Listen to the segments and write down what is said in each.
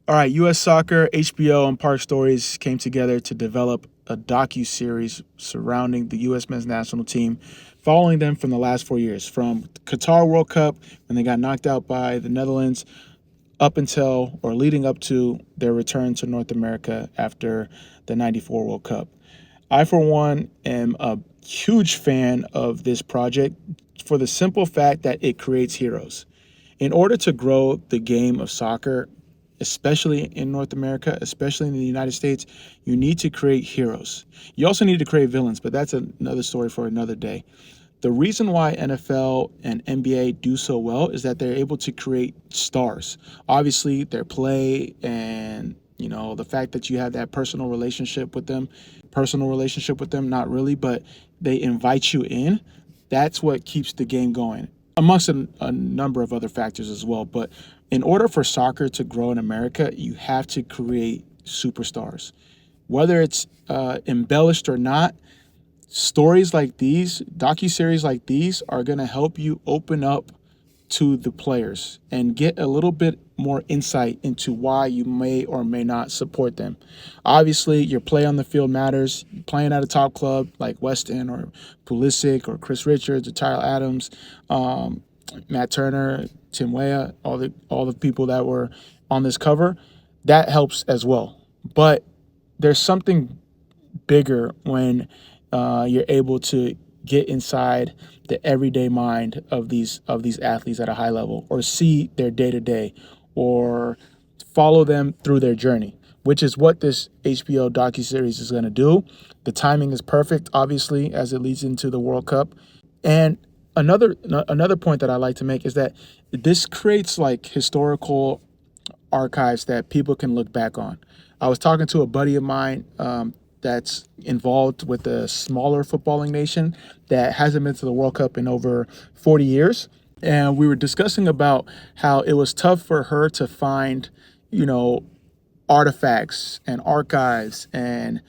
All right, U.S. Soccer, HBO, and Park Stories came together to develop a docu-series surrounding the U.S. men's national team, following them from the last 4 years, from Qatar World Cup when they got knocked out by the Netherlands, up until or leading up to their return to North America after the '94 World Cup. I, for one, am a huge fan of this project for the simple fact that it creates heroes. In order to grow the game of soccer, especially in North America, especially in the United States, you need to create heroes. You also need to create villains, but that's another story for another day. The reason why NFL and NBA do so well is that they're able to create stars. Obviously, their play and the fact that you have that personal relationship with them, not really, but they invite you in. That's what keeps the game going, amongst a number of other factors as well. But in order for soccer to grow in America, you have to create superstars. Whether it's embellished or not, stories like these, docuseries like these, are going to help you open up to the players and get a little bit more insight into why you may or may not support them. Obviously, your play on the field matters. Playing at a top club like Weston or Pulisic or Chris Richards or Tyler Adams, Matt Turner, Tim Weah, all the people that were on this cover, that helps as well. But there's something bigger when you're able to get inside the everyday mind of these athletes at a high level, or see their day to day, or follow them through their journey, which is what this HBO docuseries is going to do. The timing is perfect, obviously, as it leads into the World Cup. And another point that I like to make is that this creates like historical archives that people can look back on. I was talking to a buddy of mine that's involved with a smaller footballing nation that hasn't been to the World Cup in over 40 years. And we were discussing about how it was tough for her to find, you know, artifacts and archives and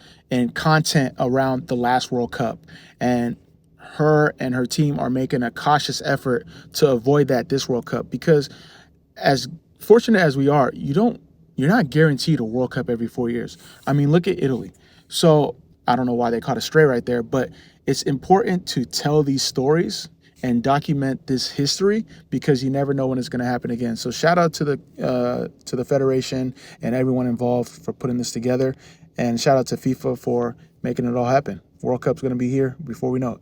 content around the last World Cup. And her and her team are making a cautious effort to avoid that this World Cup, because as fortunate as we are, you're not guaranteed a World Cup every 4 years. I mean, look at Italy. So I don't know why they caught a stray right there, but it's important to tell these stories and document this history, because you never know when it's going to happen again. So shout out to the federation and everyone involved for putting this together, and shout out to FIFA for making it all happen. World Cup's going to be here before we know it.